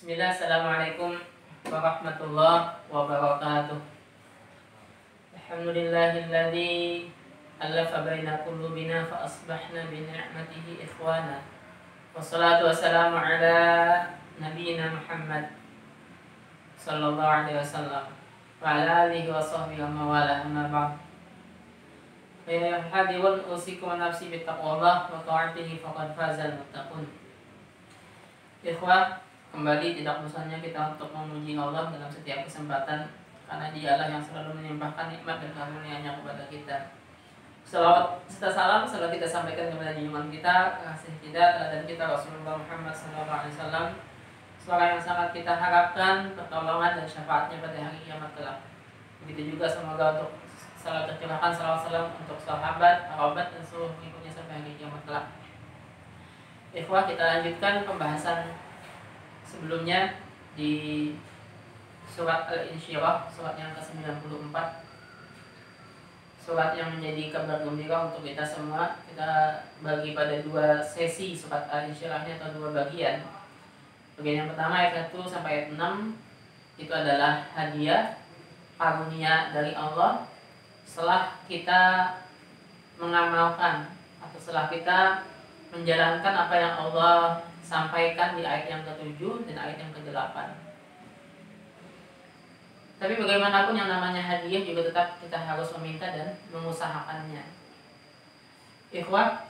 Bismillah, assalamualaikum warahmatullahi wabarakatuh. Alhamdulillahilladzi alafa baina qulubina fa asbahna bi ni'matihi ikhwana. Wassalatu wassalamu ala nabiyyina Muhammad sallallahu alaihi wasallam wa ala alihi wa sahbihi wa mawala, amma ba'd. Ya hadirin usikum nafsi bi taqwallah wa ta'atihi faqad fazal muttaqun. Ikhwah, kembali tidak bosannya kita untuk memuji Allah dalam setiap kesempatan, karena Dialah yang selalu melimpahkan nikmat dan karunia-Nya kepada kita. Salawat serta salam selalu kita sampaikan kepada junjungan kita, kasih kita, teladan kita Rasulullah Muhammad SAW, seorang yang sangat kita harapkan pertolongan dan syafaatnya pada hari kiamat kelak. Begitu juga semoga untuk selalu tercurahkan salam untuk sahabat, kerabat dan seluruh pengikutnya sampai hari kiamat kelak. Ikhwah, kita lanjutkan pembahasan sebelumnya di surat Al-Insyirah, surat yang ke-94, surat yang menjadi kabar gembira untuk kita semua. Kita bagi pada dua sesi surat Al-Insyirahnya, atau dua bagian. Bagian yang pertama ayat 1 sampai ayat 6 itu adalah hadiah karunia dari Allah setelah kita mengamalkan atau setelah kita menjalankan apa yang Allah sampaikan di ayat yang ke-7 dan ayat yang ke-8. Tapi bagaimanapun yang namanya hadiah juga tetap kita harus meminta dan mengusahakannya. Ikhwah,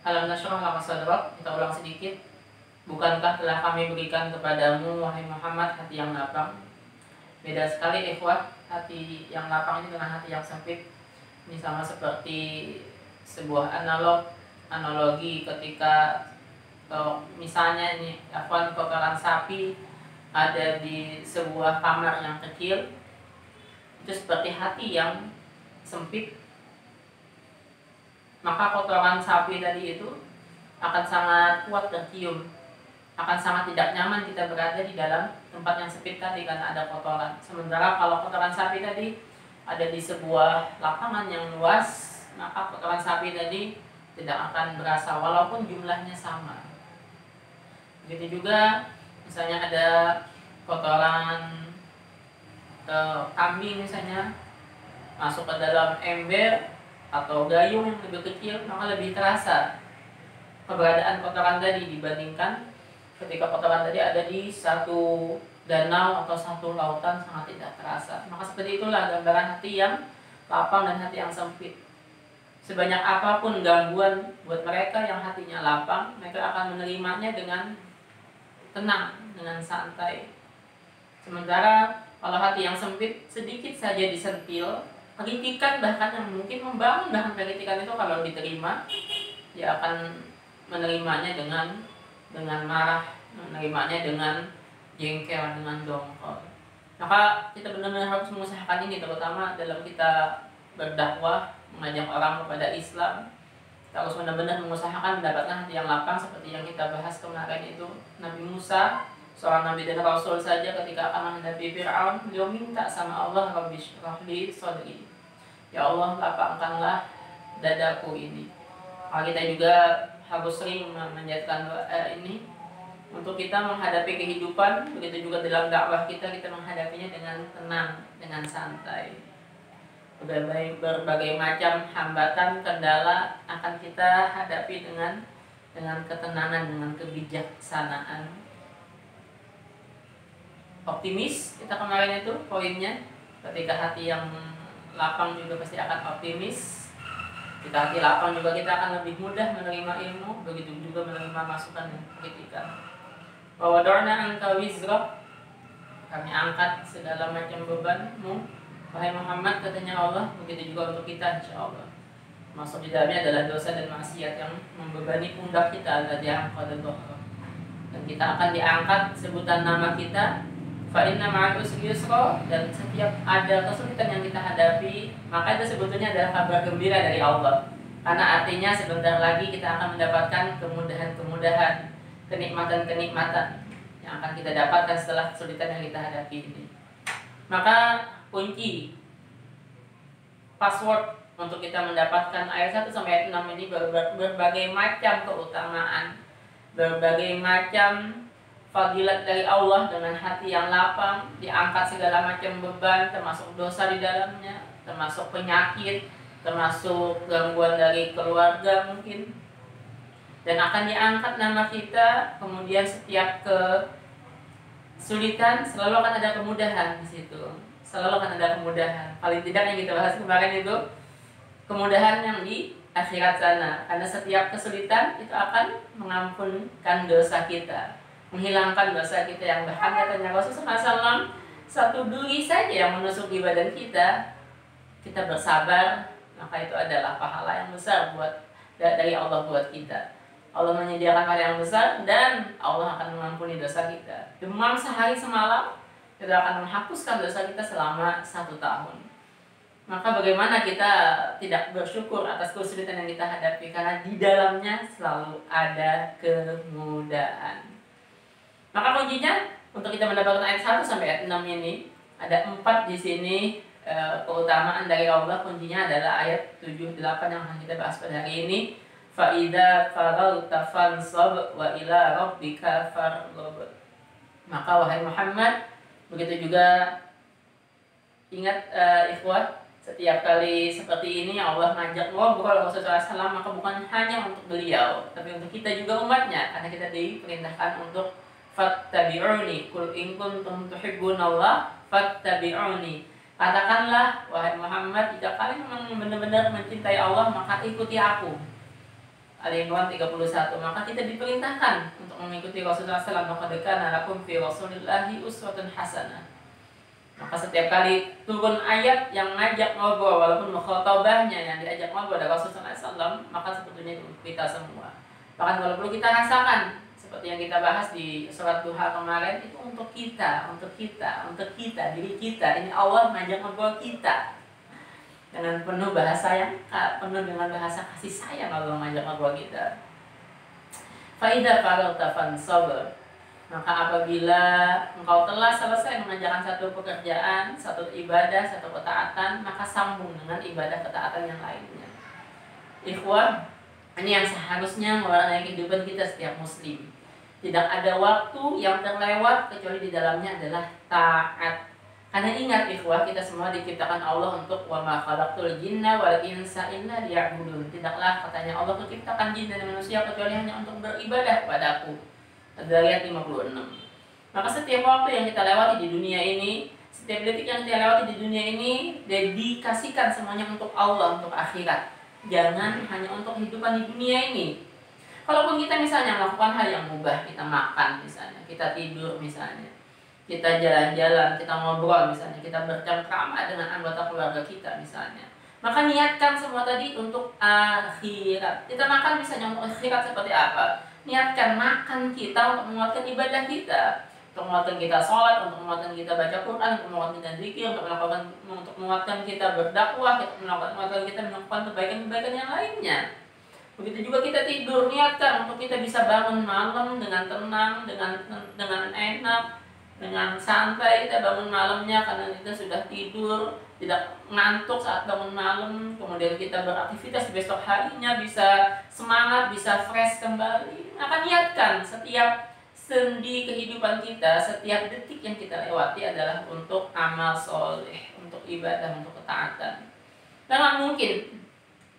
alam nasyrah laka sadrak, kita ulang sedikit. Bukankah telah kami berikan kepadamu, wahai Muhammad, hati yang lapang? Beda sekali ikhwah, hati yang lapang ini dengan hati yang sempit. Ini sama seperti sebuah analogi ketika misalnya ini kotoran sapi ada di sebuah kamar yang kecil, itu seperti hati yang sempit, maka kotoran sapi tadi itu akan sangat kuat tercium, akan sangat tidak nyaman kita berada di dalam tempat yang sempit tadi karena ada kotoran. Sementara kalau kotoran sapi tadi ada di sebuah lapangan yang luas, maka kotoran sapi tadi tidak akan berasa walaupun jumlahnya sama. Begitu juga misalnya ada kotoran kambing misalnya masuk ke dalam ember atau gayung yang lebih kecil, maka lebih terasa keberadaan kotoran tadi dibandingkan ketika kotoran tadi ada di satu danau atau satu lautan, sangat tidak terasa. Maka seperti itulah gambaran hati yang lapang dan hati yang sempit. Sebanyak apapun gangguan buat mereka yang hatinya lapang, mereka akan menerimanya dengan tenang, dengan santai. Sementara kalau hati yang sempit, sedikit saja disentil, kritikan bahkan yang mungkin membangun, bahkan kritikan itu kalau diterima, dia akan menerimanya dengan marah, menerimanya dengan jengkel, dengan dongkol. Maka kita benar-benar harus mengusahakan ini, terutama dalam kita berdakwah, mengajak orang kepada Islam. Kita harus benar-benar mengusahakan mendapatkan hati yang lapang, seperti yang kita bahas kemarin itu. Nabi Musa, seorang nabi dan rasul saja, ketika akan menghadapi Fir'aun, beliau minta sama Allah, Rabbi shrah li sadri, ya Allah, lapangkanlah dadaku ini. Maka kita juga harus sering menjadikan doa ini untuk kita menghadapi kehidupan. Begitu juga dalam dakwah kita menghadapinya dengan tenang, dengan santai. Berbagai macam hambatan, kendala akan kita hadapi dengan ketenangan, dengan kebijaksanaan. Optimis, kita kemarin itu poinnya, ketika hati yang lapang juga pasti akan optimis. Ketika hati lapang juga kita akan lebih mudah menerima ilmu, begitu juga menerima masukan dan kritikan. Wa wada'na anka wizrak, kami angkat segala macam bebanmu, wahai Muhammad, katanya Allah. Begitu juga untuk kita, insyaallah. Maksud di dalamnya adalah dosa dan maksiat yang membebani pundak kita, dan kita akan diangkat sebutan nama kita, fa inna ma'al usri yusra, dan setiap ada kesulitan yang kita hadapi, maka itu sebetulnya adalah kabar gembira dari Allah. Karena artinya sebentar lagi kita akan mendapatkan kemudahan-kemudahan, kenikmatan-kenikmatan yang akan kita dapatkan setelah kesulitan yang kita hadapi ini. Maka kunci password untuk kita mendapatkan ayat 1 sampai ayat 6 ini berbagai macam keutamaan, berbagai macam fadilat dari Allah dengan hati yang lapang, diangkat segala macam beban, termasuk dosa di dalamnya, termasuk penyakit, termasuk gangguan dari keluarga mungkin, dan akan diangkat nama kita. Kemudian setiap kesulitan selalu akan ada kemudahan di situ, selalu akan ada kemudahan. Paling tidak yang kita bahas kemarin itu kemudahan yang di akhirat sana, karena setiap kesulitan itu akan mengampunkan dosa kita, menghilangkan dosa kita yang bahkan katanya Rasulullah SAW, satu duri saja yang menusuk di badan kita, kita bersabar, maka itu adalah pahala yang besar buat dari Allah buat kita. Allah menyediakan hal yang besar dan Allah akan mengampuni dosa kita. Demam sehari semalam, kita akan menghapuskan dosa kita selama 1 tahun. Maka bagaimana kita tidak bersyukur atas kesulitan yang kita hadapi, karena di dalamnya selalu ada kemudahan. Maka kuncinya untuk kita mendapatkan ayat 1 sampai ayat 6 ini, ada 4 di sini keutamaan dari Allah. Kuncinya adalah ayat 7, 8 yang akan kita bahas pada hari ini. Fa'idha faragta fansab wa ila rabbika farghab. Maka wahai Muhammad, begitu juga ingat ikhwah, setiap kali seperti ini Allah ngajak ngobrol Rasulullah SAW, maka bukan hanya untuk beliau, tapi untuk kita juga umatnya, karena kita diperintahkan untuk fattabi'uni, qul in kuntum tuhibbunallah fattabi'uni. Katakanlah wahai Muhammad, jika kalian memang benar-benar mencintai Allah, maka ikuti aku. Ali Imran 31. Maka kita diperintahkan untuk mengikuti Rasulullah SAW. Maka kana lakum fi Rasulillahi uswatun hasanah. Maka setiap kali turun ayat yang ngajak ngobrol, walaupun mukhatabahnya yang diajak ngobrol dari Rasulullah SAW, maka sebetulnya itu kita semua. Bahkan kalau perlu kita rasakan, seperti yang kita bahas di surat Duha kemarin, itu untuk kita, diri kita. Ini Allah ngajak ngobrol kita dengan penuh bahasa yang penuh dengan bahasa kasih sayang. Allah ngajak ngobrol kita. Faidah faragta fansab. Maka apabila engkau telah selesai mengerjakan satu pekerjaan, satu ibadah, satu ketaatan, maka sambung dengan ibadah ketaatan yang lainnya. Ikhwah, ini yang seharusnya mewarnai kehidupan kita setiap muslim. Tidak ada waktu yang terlewat kecuali di dalamnya adalah taat. Karena ingat ikhwah, kita semua diciptakan Allah untuk wa ma khalaqtul jinna wal insa illa liya'budun. Tidaklah katanya Allah menciptakan jin dan manusia kecuali hanya untuk beribadah kepadaku. Ayat 56. Maka setiap waktu yang kita lewati di dunia ini, setiap detik yang kita lewati di dunia ini, dedikasikan semuanya untuk Allah, untuk akhirat. Jangan hanya untuk kehidupan di dunia ini. Kalaupun kita misalnya melakukan hal yang mubah, kita makan misalnya, kita tidur misalnya, kita jalan-jalan, kita ngobrol misalnya, kita bercengkrama dengan anggota keluarga kita misalnya, maka niatkan semua tadi untuk akhirat. Kita makan misalnya untuk akhirat seperti apa? Niatkan makan kita untuk menguatkan ibadah kita, untuk menguatkan kita sholat, untuk menguatkan kita baca Quran, untuk menguatkan kita zikir, untuk menguatkan kita berdakwah, untuk menguatkan kita melakukan kebaikan-kebaikan yang lainnya. Begitu juga kita tidur, niatkan untuk kita bisa bangun malam dengan tenang, dengan enak, dengan santai. Kita bangun malamnya karena kita sudah tidur, tidak ngantuk saat bangun malam. Kemudian kita beraktivitas besok harinya bisa semangat, bisa fresh kembali. Maka niatkan setiap sendi kehidupan kita, setiap detik yang kita lewati adalah untuk amal soleh, untuk ibadah, untuk ketaatan. Karena mungkin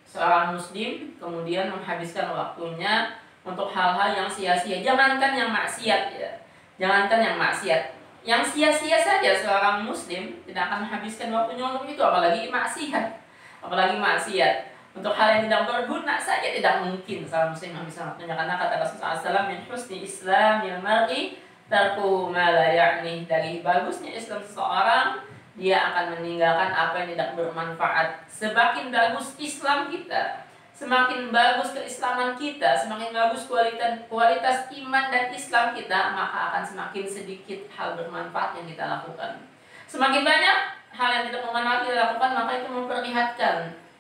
seorang muslim kemudian menghabiskan waktunya untuk hal-hal yang sia-sia. Jangankan yang maksiat ya, jangankan yang maksiat, yang sia-sia saja seorang muslim tidak akan menghabiskan waktunya untuk itu, apalagi maksiat. Untuk hal yang tidak berguna saja tidak mungkin seorang muslim menghabiskan waktunya, karena kata Rasulullah SAW, min husni islamil mar'i tarku ma la ya'ni. Dari bagusnya Islam seseorang, dia akan meninggalkan apa yang tidak bermanfaat. Semakin bagus Islam kita, semakin bagus keislaman kita, semakin bagus kualitas iman dan Islam kita, maka akan semakin sedikit hal bermanfaat yang kita lakukan. Semakin banyak hal yang tidak bermanfaat kita lakukan, maka itu memperlihatkan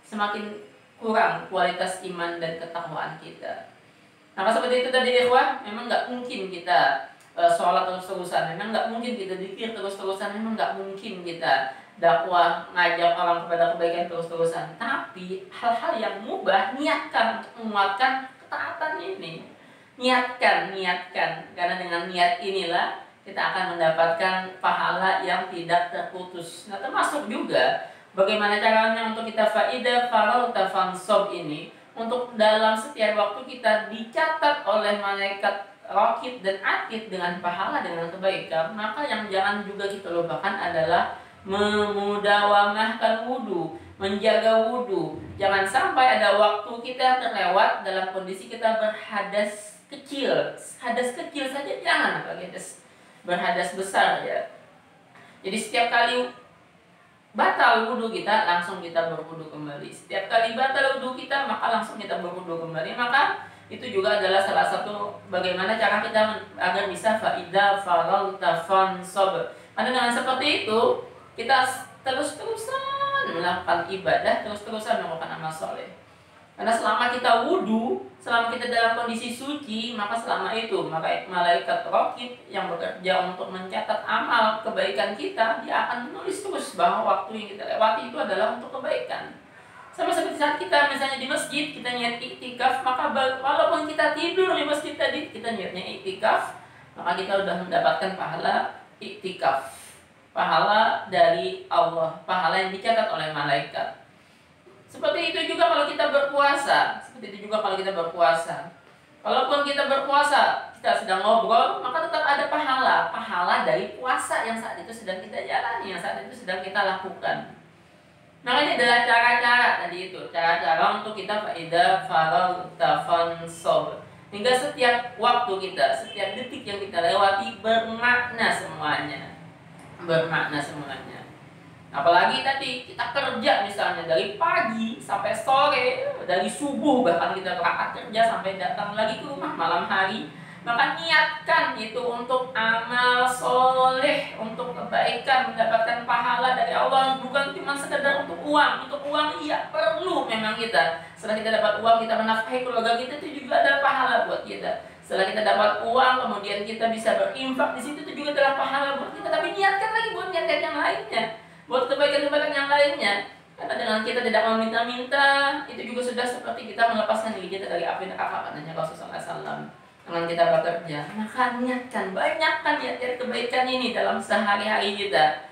semakin kurang kualitas iman dan ketakwaan kita. Maka seperti itu tadi ikhwah, memang nggak mungkin kita sholat terus-terusan, memang nggak mungkin kita zikir terus-terusan, memang nggak mungkin kita dakwah ngajak orang kepada kebaikan terus-terusan. Tapi hal-hal yang mubah niatkan untuk menguatkan ketaatan ini. Niatkan. Karena dengan niat inilah kita akan mendapatkan pahala yang tidak terputus. Nah, termasuk juga bagaimana caranya untuk kita faida farauta fansob ini, untuk dalam setiap waktu kita dicatat oleh malaikat Raqib dan Atid dengan pahala, dengan kebaikan. Maka yang jangan juga kita lupakan adalah memudawamahkan wudhu, menjaga wudhu. Jangan sampai ada waktu kita terlewat dalam kondisi kita berhadas kecil. Hadas kecil saja jangan, apalagi berhadas besar ya. Jadi setiap kali batal wudhu kita, langsung kita berwudhu kembali. Setiap kali batal wudhu kita, maka langsung kita berwudhu kembali. Maka itu juga adalah salah satu bagaimana cara kita agar bisa faida farauta fansob. Karena dengan seperti itu kita terus-terusan melakukan ibadah, terus-terusan melakukan amal soleh. Karena selama kita wudhu, selama kita dalam kondisi suci, maka selama itu malaikat Raqib yang bekerja untuk mencatat amal kebaikan kita, dia akan menulis terus bahwa waktu yang kita lewati itu adalah untuk kebaikan. Sama seperti saat kita misalnya di masjid, kita niat iktikaf, maka walaupun kita tidur di masjid tadi, kita niatnya iktikaf, maka kita sudah mendapatkan pahala iktikaf, pahala dari Allah, pahala yang dicatat oleh malaikat. Seperti itu juga kalau kita berpuasa. Kalaupun kita berpuasa, kita sedang ngobrol, maka tetap ada pahala dari puasa yang saat itu sedang kita jalani, yang saat itu sedang kita lakukan. Maka ini adalah cara-cara tadi itu, cara-cara untuk kita faida farauta fansob. Hingga setiap waktu kita, setiap detik yang kita lewati bermakna semuanya. Apalagi tadi kita kerja misalnya dari pagi sampai sore, dari subuh bahkan kita berangkat kerja sampai datang lagi ke rumah malam hari. Maka niatkan itu untuk amal soleh, untuk kebaikan, mendapatkan pahala dari Allah, bukan cuma sekedar untuk uang. Untuk uang iya perlu memang kita. Setelah kita dapat uang, kita menafkahi keluarga kita, itu juga ada pahala buat kita. Setelah kita dapat uang, kemudian kita bisa berinfak di situ, itu juga adalah pahala buat kita. Tapi niatkan lagi buat niat yang lainnya, buat kebaikan-kebaikan yang lainnya. Karena dengan kita tidak meminta-minta, itu juga sudah seperti kita melepaskan diri kita dari api neraka, katanya Rasulullah SAW. Dengan kita bekerja, maka niatkan, banyakkan niat kebaikan ini dalam sehari-hari kita.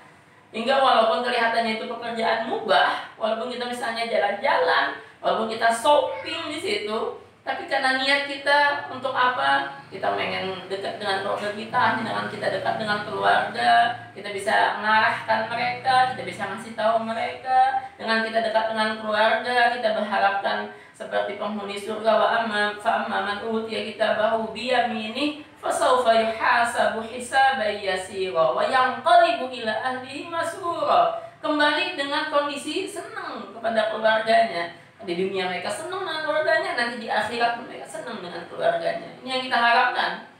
Hingga walaupun kelihatannya itu pekerjaan mubah, walaupun kita misalnya jalan-jalan, walaupun kita shopping di situ, tapi karena niat kita untuk apa? Kita pengen dekat dengan keluarga kita, dengan kita dekat dengan keluarga, kita bisa mengarahkan mereka, kita bisa ngasih tahu mereka. Dengan kita dekat dengan keluarga, kita berharapkan seperti penghuni surga, wa amma man utiya kitabahu biyaminih fasawfa yuhasabu hisaban yasira wa yanqalibu ila ahlihi masrura. Kembali dengan kondisi senang kepada keluarganya. Di dunia mereka senang dengan keluarganya, nanti di akhirat mereka senang dengan keluarganya. Ini yang kita harapkan.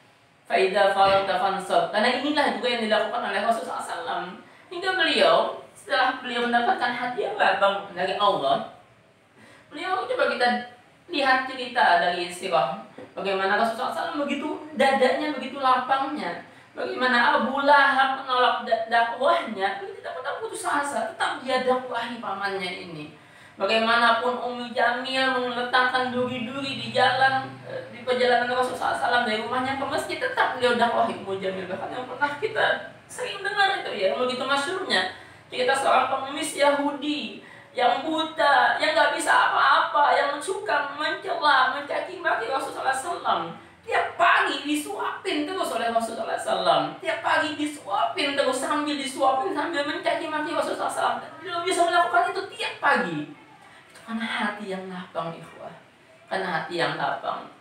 Faida farauta fansob. Karena inilah juga yang dilakukan oleh Rasulullah SAW. Hingga beliau, setelah beliau mendapatkan hadiah labang dari Allah, beliau coba kita lihat cerita dari sirah. Bagaimana Rasulullah SAW begitu dadanya, begitu lapangnya. Bagaimana Abu Lahab menolak dakwahnya, dia tidak pernah putus asa, tetap dia dakwahi pamannya ini. Bagaimanapun Ummu Jamil meletakkan duri-duri di jalan, di perjalanan Rasulullah SAW dari rumahnya ke masjid, tetap beliau dakwahi Ummu Jamil. Bahkan yang pernah kita sering dengar itu ya, begitu masyhurnya cerita seorang pengemis Yahudi yang buta, yang nggak bisa apa-apa, yang suka mencela, mencaci maki Rasulullah SAW. Tiap pagi disuapin terus oleh Rasulullah SAW. Tiap pagi disuapin terus, sambil disuapin, sambil mencaci maki Rasulullah SAW. Beliau bisa melakukan itu tiap pagi. Itu karena hati yang lapang, ikhwah. Karena hati yang lapang.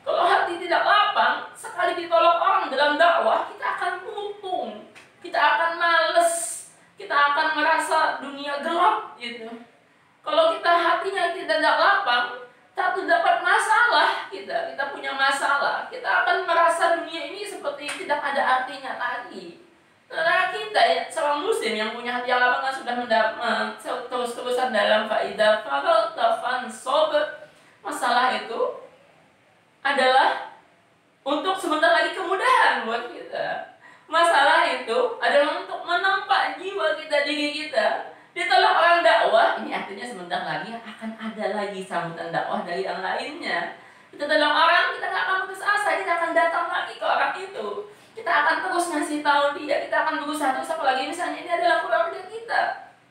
Kalau hati tidak lapang, sekali ditolak orang dalam dakwah, kita akan buntung, kita akan males, kita akan merasa dunia gelap gitu. Kalau kita hatinya tidak lapang, satu dapat masalah, kita punya masalah, kita akan merasa dunia ini seperti tidak ada artinya lagi. Karena kita ya, seorang muslim yang punya hati yang lapang sudah mendapat terus-terusan dalam faida farauta fansob. Masalah itu adalah untuk sebentar lagi kemudahan buat kita. Masalah itu adalah untuk menempa jiwa kita, diri kita. Ditolak orang dakwah, ini artinya sebentar lagi akan ada lagi sambutan dakwah dari yang lainnya. Kita tolong orang, kita nggak akan putus asa, kita akan datang lagi ke orang itu. Kita akan terus ngasih tahu dia, kita akan berusaha terus, apalagi misalnya ini adalah keluarga kita.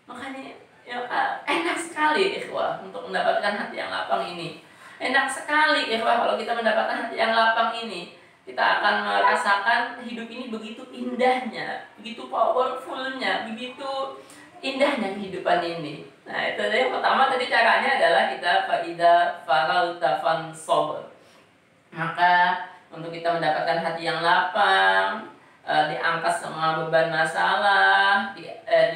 Makanya ya, enak sekali ikhwah untuk mendapatkan hati yang lapang ini. Enak sekali ikhwah kalau kita mendapatkan hati yang lapang ini. Kita akan merasakan hidup ini begitu indahnya, begitu powerfulnya, begitu indahnya kehidupan ini. Nah, itu yang pertama tadi caranya adalah kita faida faralta fansob. Maka untuk kita mendapatkan hati yang lapang, diangkat semua beban masalah,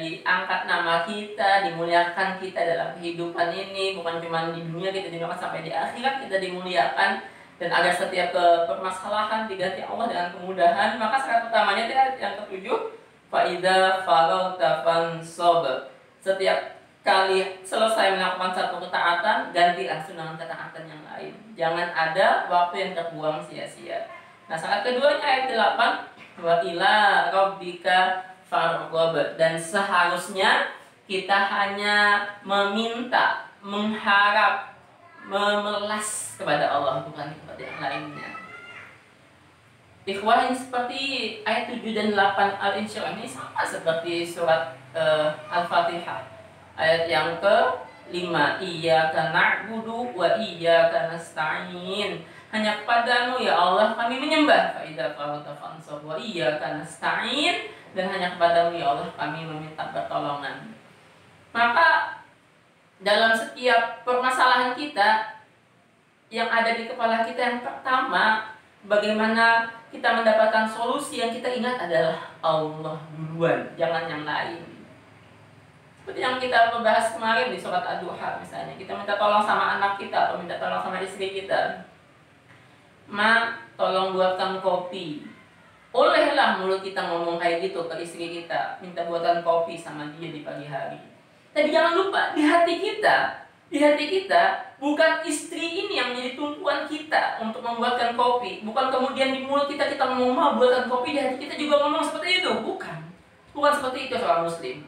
diangkat nama kita, dimuliakan kita dalam kehidupan ini, bukan cuma di dunia kita dimuliakan, sampai di akhirat kita dimuliakan. Dan agar setiap permasalahan diganti Allah dengan kemudahan. Maka syarat utamanya yang ketujuh, faida faragta fansob. Setiap kali selesai melakukan satu ketaatan, ganti langsung dengan ketaatan yang lain. Jangan ada waktu yang terbuang sia-sia. Nah, syarat keduanya ayat 8, wa ila rabbika farghab. Dan seharusnya kita hanya meminta, mengharap, memelas kepada Allah, bukan kepada yang lainnya. Ikhwah, ini seperti ayat 7 dan 8 Al-Insyirah ini sama seperti surat Al-Fatihah. Ayat yang ke-5, iyyaka na'budu wa iyyaka nasta'in. Hanya kepadamu ya Allah kami menyembah. Fa idza faragta fansab wa iyyaka nasta'in. Dan hanya kepadamu ya Allah kami meminta pertolongan. Maka dalam setiap permasalahan kita yang ada di kepala kita, yang pertama, bagaimana kita mendapatkan solusi, yang kita ingat adalah Allah duluan, jangan yang lain. Seperti yang kita membahas kemarin di surat Ad-Duha misalnya, kita minta tolong sama anak kita atau minta tolong sama istri kita. Ma, tolong buatkan kopi. Olehlah mulut kita ngomong kayak gitu ke istri kita, minta buatan kopi sama dia di pagi hari. Tapi jangan lupa, di hati kita bukan istri ini yang menjadi tumpuan kita untuk membuatkan kopi. Bukan kemudian di mulut kita ngomong mau buatkan kopi, di hati kita juga ngomong seperti itu. Bukan seperti itu seorang muslim.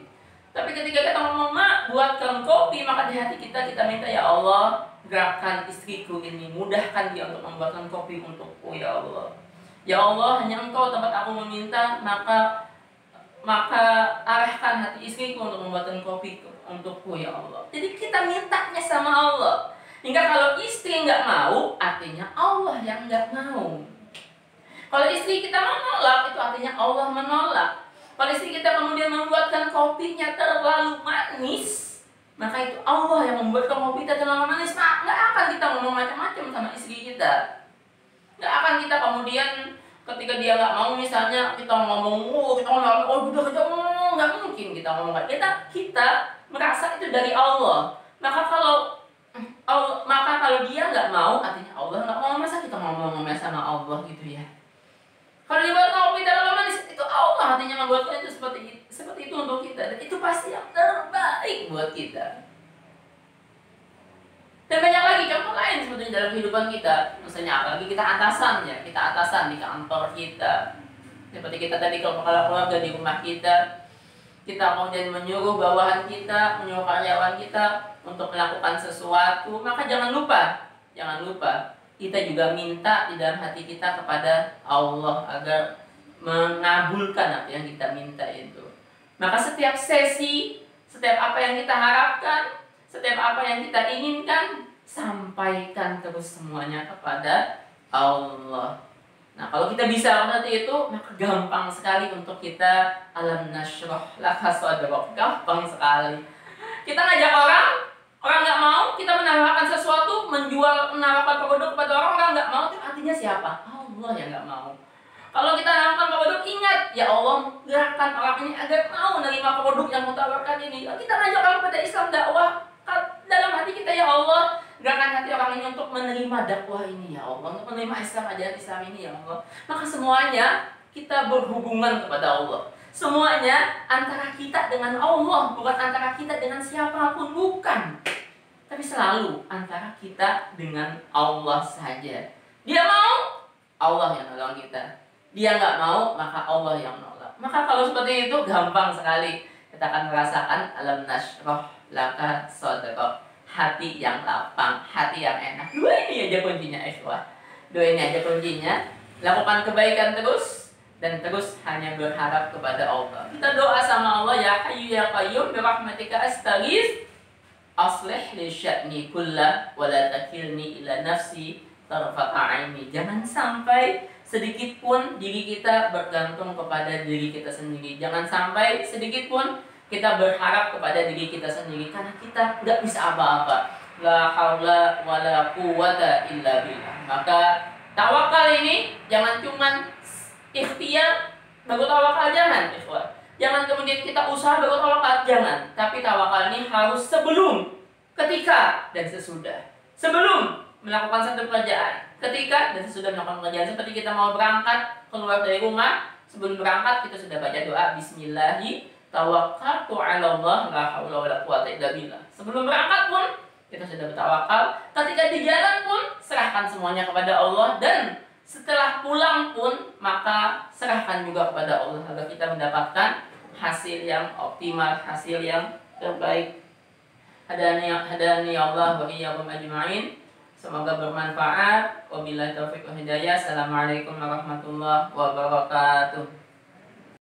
Tapi ketika kita ngomong ma buatkan kopi, maka di hati kita minta ya Allah, gerakan istriku ini, mudahkan dia untuk membuatkan kopi untukku ya Allah. Ya Allah, hanya Engkau tempat aku meminta, maka arahkan hati istriku untuk membuatkan kopi untukku ya Allah. Jadi kita mintanya sama Allah. Hingga kalau istri nggak mau, artinya Allah yang nggak mau. Kalau istri kita menolak, itu artinya Allah menolak. Kalau istri kita kemudian membuatkan kopinya terlalu manis, maka itu Allah yang membuatkan kopi kita terlalu manis. Nah, nggak akan kita ngomong macam-macam sama istri kita. Nggak akan kita kemudian ketika dia nggak mau, misalnya kita ngomong, udah nggak mungkin kita ngomong kita merasa itu dari Allah. Maka kalau dia nggak mau, artinya Allah nggak mau. Masa kita ngomong sama Allah gitu ya? Kalau dibuat kopi terlalu manis, itu Allah artinya membuatnya itu seperti itu untuk kita. Dan itu pasti yang terbaik buat kita. Dan banyak lagi contoh lain sebetulnya dalam kehidupan kita. Misalnya apalagi kita atasan ya, kita atasan di kantor kita. Seperti kita tadi kalau keluarga di rumah kita kemudian menyuruh bawahan kita, menyuruh karyawan kita untuk melakukan sesuatu, maka jangan lupa kita juga minta di dalam hati kita kepada Allah agar mengabulkan apa yang kita minta itu. Maka setiap sesi, setiap apa yang kita harapkan, setiap apa yang kita inginkan, sampaikan terus semuanya kepada Allah. Nah, kalau kita bisa seperti itu, maka gampang sekali untuk kita alam nasyrah laka sadrak. Gampang sekali. Kita ngajak orang nggak mau, kita menawarkan sesuatu, menawarkan produk kepada orang nggak mau, itu artinya siapa? Allah yang nggak mau. Kalau kita menawarkan produk, ingat, ya Allah, gerakan orang ini agar mau menerima produk yang mutawarkan ini. Kita ngajak orang kepada Islam, dakwah, dalam hati kita, ya Allah, gerakan hati orang ini untuk menerima dakwah ini ya Allah, untuk menerima ajaran Islam ini ya Allah. Maka semuanya kita berhubungan kepada Allah. Semuanya antara kita dengan Allah, bukan antara kita dengan siapapun, bukan. Tapi selalu antara kita dengan Allah saja. Dia mau, Allah yang nolong kita. Dia nggak mau, maka Allah yang nolak. Maka kalau seperti itu gampang sekali kita akan merasakan alam nasyrah laka sadrak. hati yang lapang, hati yang enak. Dua ini aja kuncinya, ikhwah. Dua ini aja kuncinya. Lakukan kebaikan terus dan terus hanya berharap kepada Allah. Kita doa sama Allah, ya Hayyu ya Qayyum bi rahmatika astaghits aslih li sya'ni kullah wa la takilni ila nafsi tarfata aini. Jangan sampai sedikit pun diri kita bergantung kepada diri kita sendiri. Jangan sampai sedikit pun kita berharap kepada diri kita sendiri, karena kita nggak bisa apa-apa. La haula wala quwata illa billah. Maka tawakal ini jangan cuman ikhtiar baru tawakal, jangan, ikhwan. Jangan kemudian kita usaha baru tawakal, jangan. Tapi tawakal ini harus sebelum, ketika, dan sesudah. Sebelum melakukan satu pekerjaan, ketika dan sesudah melakukan pekerjaan. Seperti kita mau berangkat keluar dari rumah, sebelum berangkat kita sudah baca doa Bismillahi tawakkaltu 'ala Allah la haula wala quwata illa billah. Sebelum berangkat pun kita sudah bertawakal. Ketika di jalan pun serahkan semuanya kepada Allah, dan setelah pulang pun maka serahkan juga kepada Allah agar kita mendapatkan hasil yang optimal, hasil yang terbaik. Hadani Allah wa iyyakum ajma'in. Semoga bermanfaat. Wabillahi taufiq wa hidayah. Assalamualaikum warahmatullahi wabarakatuh.